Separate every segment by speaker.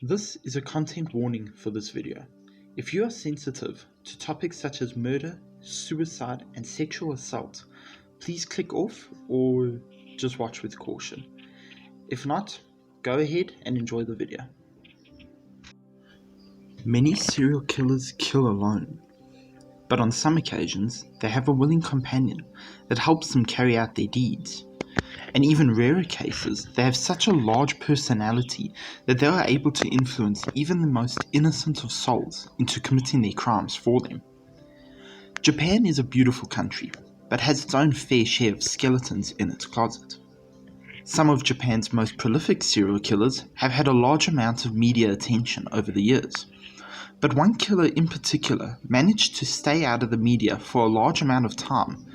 Speaker 1: This is a content warning for this video. If you are sensitive to topics such as murder, suicide, and sexual assault, please click off or just watch with caution. If not, go ahead and enjoy the video. Many serial killers kill alone, but on some occasions they have a willing companion that helps them carry out their deeds. In even rarer cases, they have such a large personality that they are able to influence even the most innocent of souls into committing their crimes for them. Japan is a beautiful country, but has its own fair share of skeletons in its closet. Some of Japan's most prolific serial killers have had a large amount of media attention over the years, but one killer in particular managed to stay out of the media for a large amount of time,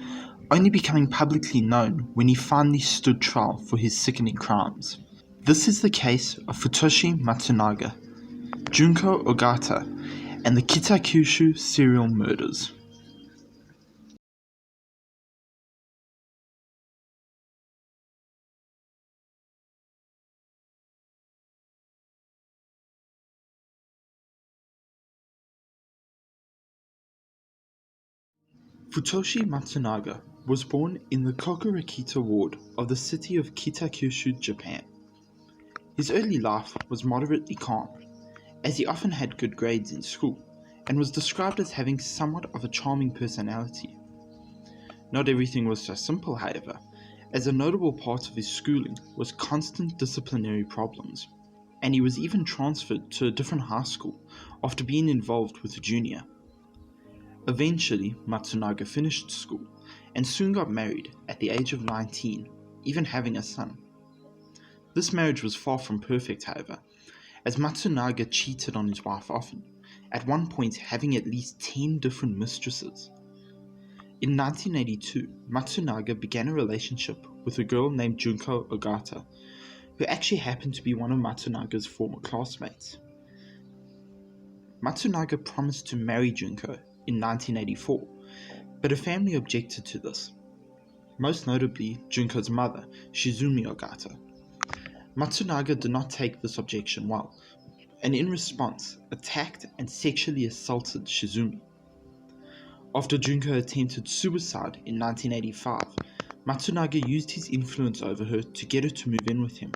Speaker 1: only becoming publicly known when he finally stood trial for his sickening crimes. This is the case of Futoshi Matsunaga, Junko Ogata, and the Kitakyushu serial murders. Futoshi Matsunaga was born in the Kokurakita ward of the city of Kitakyushu, Japan. His early life was moderately calm, as he often had good grades in school, and was described as having somewhat of a charming personality. Not everything was so simple, however, as a notable part of his schooling was constant disciplinary problems, and he was even transferred to a different high school after being involved with a junior. Eventually, Matsunaga finished school and soon got married at the age of 19, even having a son. This marriage was far from perfect, however, as Matsunaga cheated on his wife often, at one point having at least 10 different mistresses. In 1982, Matsunaga began a relationship with a girl named Junko Ogata, who actually happened to be one of Matsunaga's former classmates. Matsunaga promised to marry Junko in 1984, but her family objected to this, most notably Junko's mother, Shizumi Ogata. Matsunaga did not take this objection well, and in response attacked and sexually assaulted Shizumi. After Junko attempted suicide in 1985, Matsunaga used his influence over her to get her to move in with him.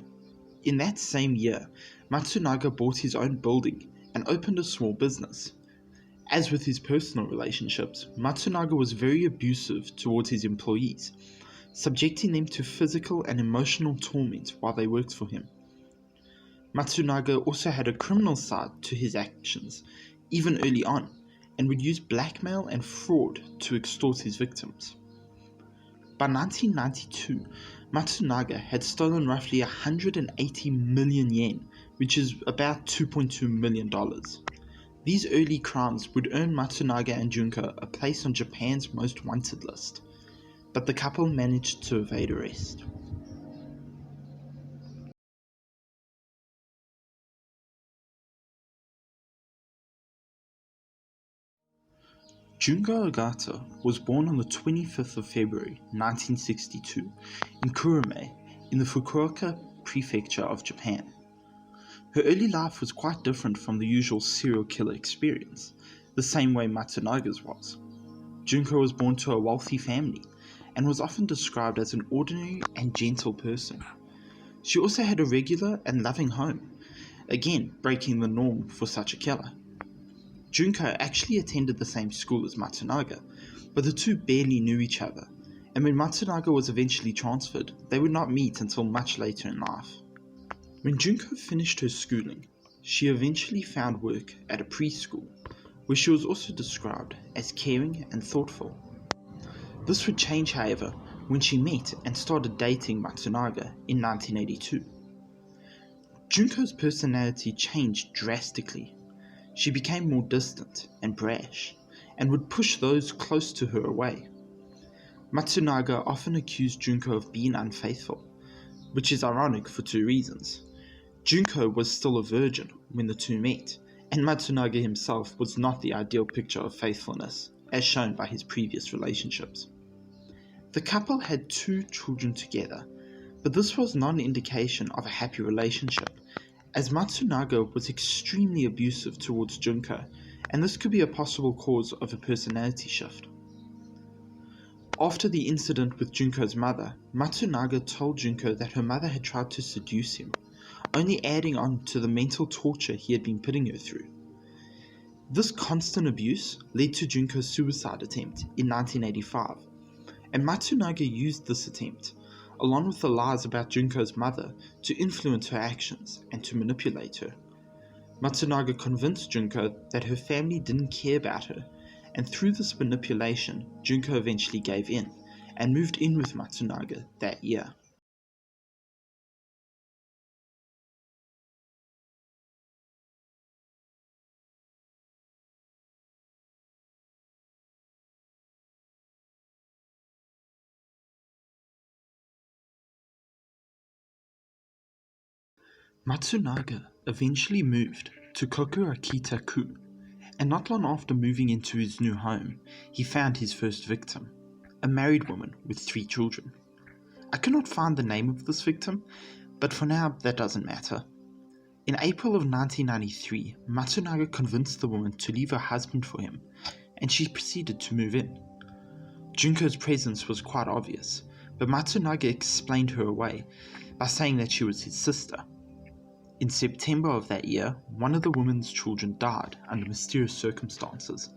Speaker 1: In that same year, Matsunaga bought his own building and opened a small business. As with his personal relationships, Matsunaga was very abusive towards his employees, subjecting them to physical and emotional torment while they worked for him. Matsunaga also had a criminal side to his actions, even early on, and would use blackmail and fraud to extort his victims. By 1992, Matsunaga had stolen roughly 180 million yen, which is about $2.2 million. These early crimes would earn Matsunaga and Junko a place on Japan's most wanted list, but the couple managed to evade arrest. Junko Ogata was born on the 25th of February 1962 in Kurume in the Fukuoka prefecture of Japan. Her early life was quite different from the usual serial killer experience, the same way Matsunaga's was. Junko was born to a wealthy family and was often described as an ordinary and gentle person. She also had a regular and loving home, again breaking the norm for such a killer. Junko actually attended the same school as Matsunaga, but the two barely knew each other, and when Matsunaga was eventually transferred, they would not meet until much later in life. When Junko finished her schooling, she eventually found work at a preschool, where she was also described as caring and thoughtful. This would change, however, when she met and started dating Matsunaga in 1982. Junko's personality changed drastically. She became more distant and brash, and would push those close to her away. Matsunaga often accused Junko of being unfaithful, which is ironic for two reasons. Junko was still a virgin when the two met, and Matsunaga himself was not the ideal picture of faithfulness, as shown by his previous relationships. The couple had 2 children together, but this was not an indication of a happy relationship, as Matsunaga was extremely abusive towards Junko, and this could be a possible cause of a personality shift. After the incident with Junko's mother, Matsunaga told Junko that her mother had tried to seduce him, only adding on to the mental torture he had been putting her through. This constant abuse led to Junko's suicide attempt in 1985, and Matsunaga used this attempt, along with the lies about Junko's mother, to influence her actions and to manipulate her. Matsunaga convinced Junko that her family didn't care about her, and through this manipulation, Junko eventually gave in and moved in with Matsunaga that year. Matsunaga eventually moved to Kitakyushu, and not long after moving into his new home, he found his first victim, a married woman with 3 children. I cannot find the name of this victim, but for now that doesn't matter. In April of 1993, Matsunaga convinced the woman to leave her husband for him, and she proceeded to move in. Junko's presence was quite obvious, but Matsunaga explained her away by saying that she was his sister. In September of that year, one of the woman's children died under mysterious circumstances,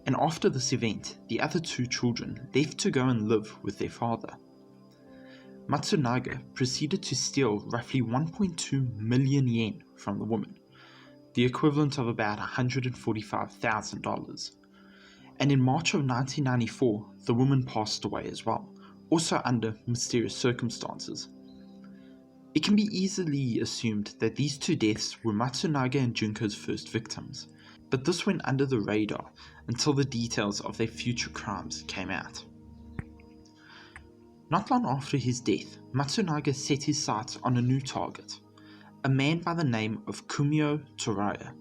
Speaker 1: and after this event, the other 2 children left to go and live with their father. Matsunaga proceeded to steal roughly 1.2 million yen from the woman, the equivalent of about $145,000. And in March of 1994, the woman passed away as well, also under mysterious circumstances. It can be easily assumed that these 2 deaths were Matsunaga and Junko's first victims, but this went under the radar until the details of their future crimes came out. Not long after his death, Matsunaga set his sights on a new target, a man by the name of Kumio Toraya.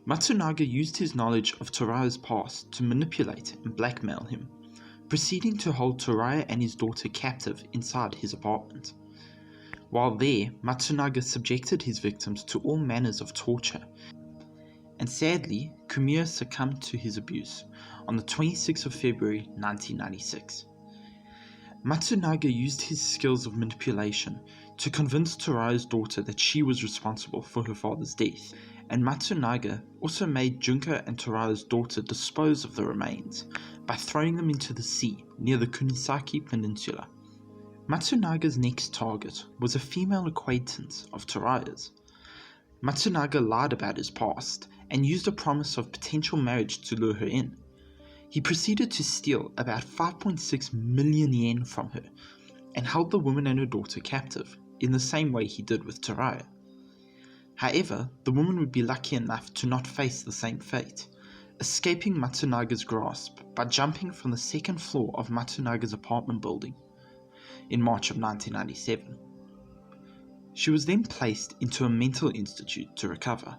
Speaker 1: Matsunaga used his knowledge of Toraya's past to manipulate and blackmail him, proceeding to hold Toraya and his daughter captive inside his apartment. While there, Matsunaga subjected his victims to all manners of torture, and sadly, Kumio succumbed to his abuse on the 26th of February 1996. Matsunaga used his skills of manipulation to convince Toraya's daughter that she was responsible for her father's death, and Matsunaga also made Junko and Toraya's daughter dispose of the remains by throwing them into the sea near the Kunisaki Peninsula. Matsunaga's next target was a female acquaintance of Toraya's. Matsunaga lied about his past and used a promise of potential marriage to lure her in. He proceeded to steal about 5.6 million yen from her and held the woman and her daughter captive in the same way he did with Toraya. However, the woman would be lucky enough to not face the same fate, escaping Matsunaga's grasp by jumping from the 2nd floor of Matsunaga's apartment building in March of 1997. She was then placed into a mental institute to recover.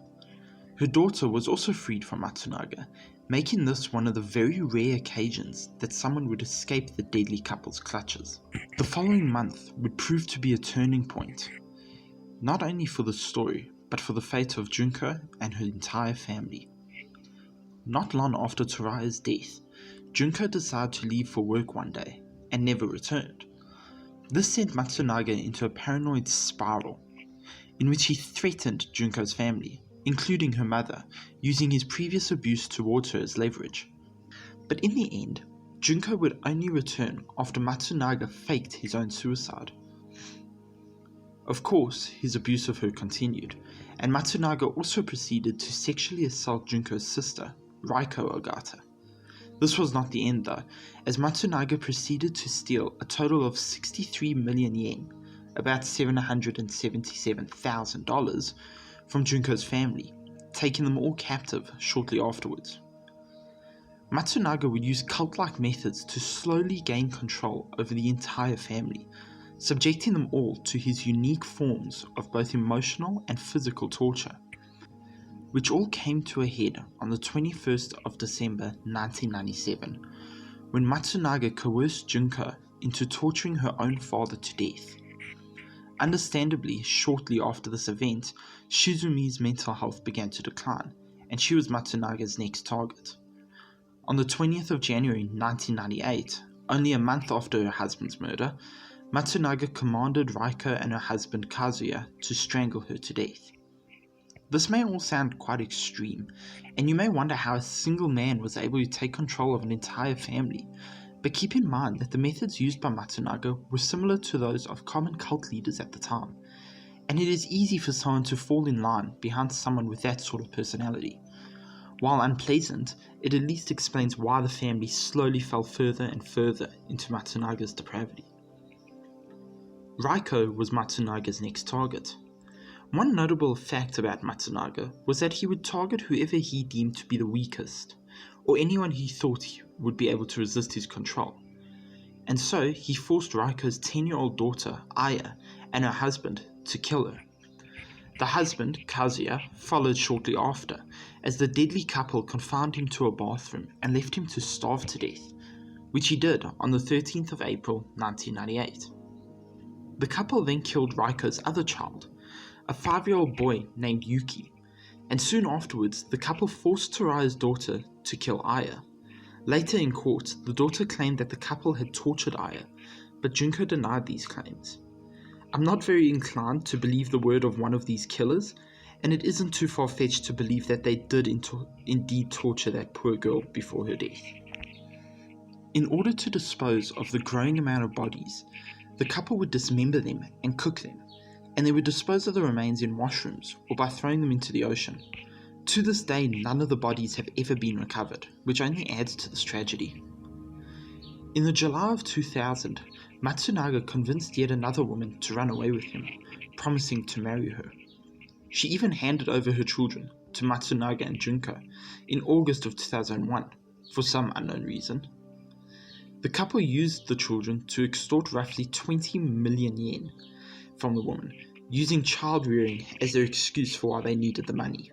Speaker 1: Her daughter was also freed from Matsunaga, making this one of the very rare occasions that someone would escape the deadly couple's clutches. The following month would prove to be a turning point, not only for the story, but for the fate of Junko and her entire family. Not long after Toraya's death, Junko decided to leave for work one day and never returned. This sent Matsunaga into a paranoid spiral, in which he threatened Junko's family, including her mother, using his previous abuse towards her as leverage. But in the end, Junko would only return after Matsunaga faked his own suicide. Of course, his abuse of her continued, and Matsunaga also proceeded to sexually assault Junko's sister, Junko Ogata. This was not the end though, as Matsunaga proceeded to steal a total of 63 million yen, about $777,000, from Junko's family, taking them all captive shortly afterwards. Matsunaga would use cult-like methods to slowly gain control over the entire family, subjecting them all to his unique forms of both emotional and physical torture, which all came to a head on the 21st of December 1997, when Matsunaga coerced Junko into torturing her own father to death. Understandably, shortly after this event, Shizumi's mental health began to decline, and she was Matsunaga's next target. On the 20th of January 1998, only a month after her husband's murder, Matsunaga commanded Raiko and her husband Kazuya to strangle her to death. This may all sound quite extreme, and you may wonder how a single man was able to take control of an entire family, but keep in mind that the methods used by Matsunaga were similar to those of common cult leaders at the time, and it is easy for someone to fall in line behind someone with that sort of personality. While unpleasant, it at least explains why the family slowly fell further and further into Matsunaga's depravity. Raiko was Matsunaga's next target. One notable fact about Matsunaga was that he would target whoever he deemed to be the weakest, or anyone he thought would be able to resist his control. And so he forced Raiko's 10-year-old daughter, Aya, and her husband to kill her. The husband, Kazuya, followed shortly after, as the deadly couple confined him to a bathroom and left him to starve to death, which he did on the 13th of April 1998. The couple then killed Raiko's other child, a 5-year-old boy named Yuki, and soon afterwards the couple forced Taraya's daughter to kill Aya. Later in court, the daughter claimed that the couple had tortured Aya, but Junko denied these claims. I'm not very inclined to believe the word of one of these killers, and it isn't too far-fetched to believe that they did indeed torture that poor girl before her death. In order to dispose of the growing amount of bodies, the couple would dismember them and cook them, and they would dispose of the remains in washrooms or by throwing them into the ocean. To this day, none of the bodies have ever been recovered, which only adds to this tragedy. In the July of 2000, Matsunaga convinced yet another woman to run away with him, promising to marry her. She even handed over her children to Matsunaga and Junko in August of 2001, for some unknown reason. The couple used the children to extort roughly 20 million yen from the woman, using child rearing as their excuse for why they needed the money.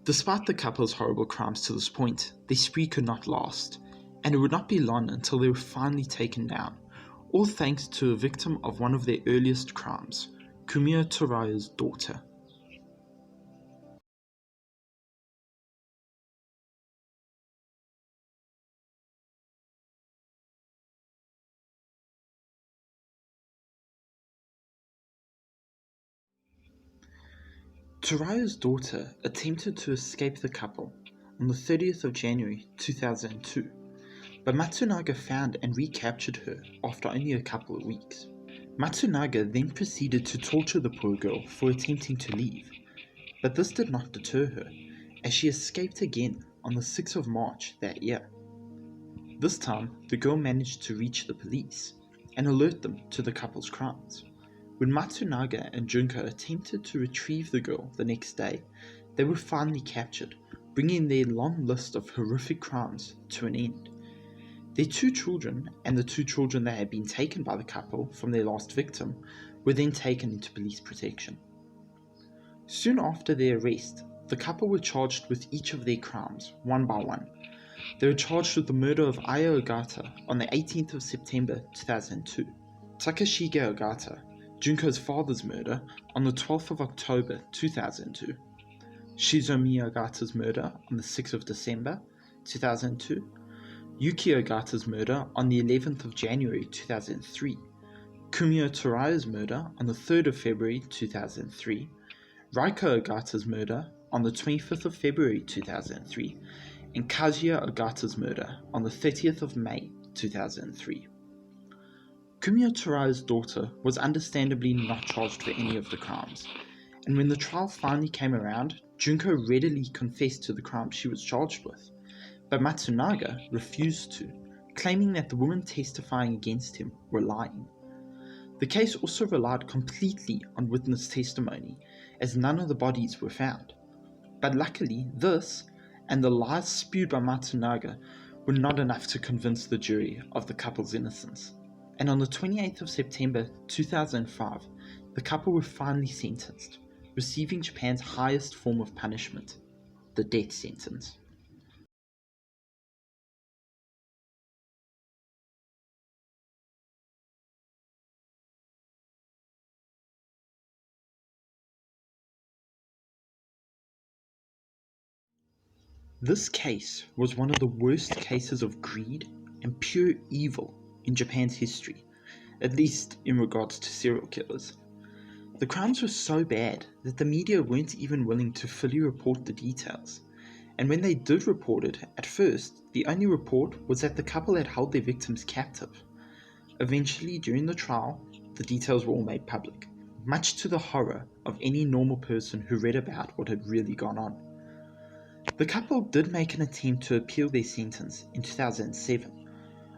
Speaker 1: Despite the couple's horrible crimes to this point, their spree could not last, and it would not be long until they were finally taken down, all thanks to a victim of one of their earliest crimes, Kumiya Toraya's daughter. Toraya's daughter attempted to escape the couple on the 30th of January 2002, but Matsunaga found and recaptured her after only a couple of weeks. Matsunaga then proceeded to torture the poor girl for attempting to leave, but this did not deter her, as she escaped again on the 6th of March that year. This time, the girl managed to reach the police and alert them to the couple's crimes. When Matsunaga and Junko attempted to retrieve the girl the next day, they were finally captured, bringing their long list of horrific crimes to an end. Their 2 children and the 2 children that had been taken by the couple from their last victim were then taken into police protection. Soon after their arrest, the couple were charged with each of their crimes, one by one. They were charged with the murder of Aya Ogata on the 18th of September 2002, Takashige Ogata, Junko's father's murder on the 12th of October 2002, Shizumi Ogata's murder on the 6th of December 2002, Yuki Ogata's murder on the 11th of January 2003, Kumiya Toraya's murder on the 3rd of February 2003, Raiko Ogata's murder on the 25th of February 2003, and Kazuya Ogata's murder on the 30th of May 2003. Kumiya Toraya's daughter was understandably not charged for any of the crimes, and when the trial finally came around, Junko readily confessed to the crimes she was charged with, but Matsunaga refused to, claiming that the women testifying against him were lying. The case also relied completely on witness testimony, as none of the bodies were found. But luckily, this, and the lies spewed by Matsunaga, were not enough to convince the jury of the couple's innocence. And on the 28th of September 2005, the couple were finally sentenced, receiving Japan's highest form of punishment, the death sentence. This case was one of the worst cases of greed and pure evil in Japan's history, at least in regards to serial killers. The crimes were so bad that the media weren't even willing to fully report the details, and when they did report it, at first, the only report was that the couple had held their victims captive. Eventually, during the trial, the details were all made public, much to the horror of any normal person who read about what had really gone on. The couple did make an attempt to appeal their sentence in 2007.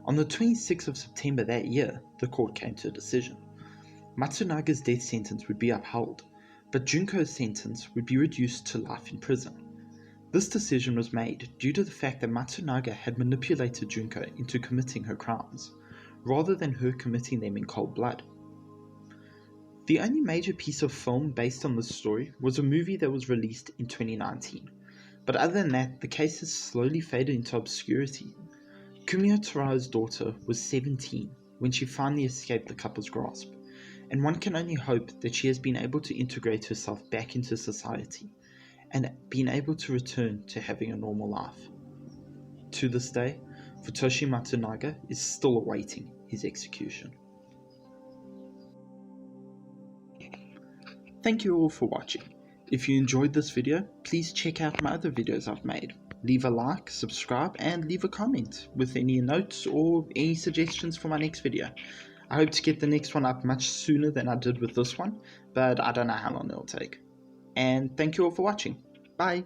Speaker 1: On the 26th of September that year, the court came to a decision. Matsunaga's death sentence would be upheld, but Junko's sentence would be reduced to life in prison. This decision was made due to the fact that Matsunaga had manipulated Junko into committing her crimes, rather than her committing them in cold blood. The only major piece of film based on this story was a movie that was released in 2019, but other than that, the case has slowly faded into obscurity. Kumio Tarao's daughter was 17 when she finally escaped the couple's grasp, and one can only hope that she has been able to integrate herself back into society and been able to return to having a normal life. To this day, Futoshi Matsunaga is still awaiting his execution. Thank you all for watching. If you enjoyed this video, please check out my other videos I've made. Leave a like, subscribe, and leave a comment with any notes or any suggestions for my next video. I hope to get the next one up much sooner than I did with this one, but I don't know how long it'll take. And thank you all for watching. Bye!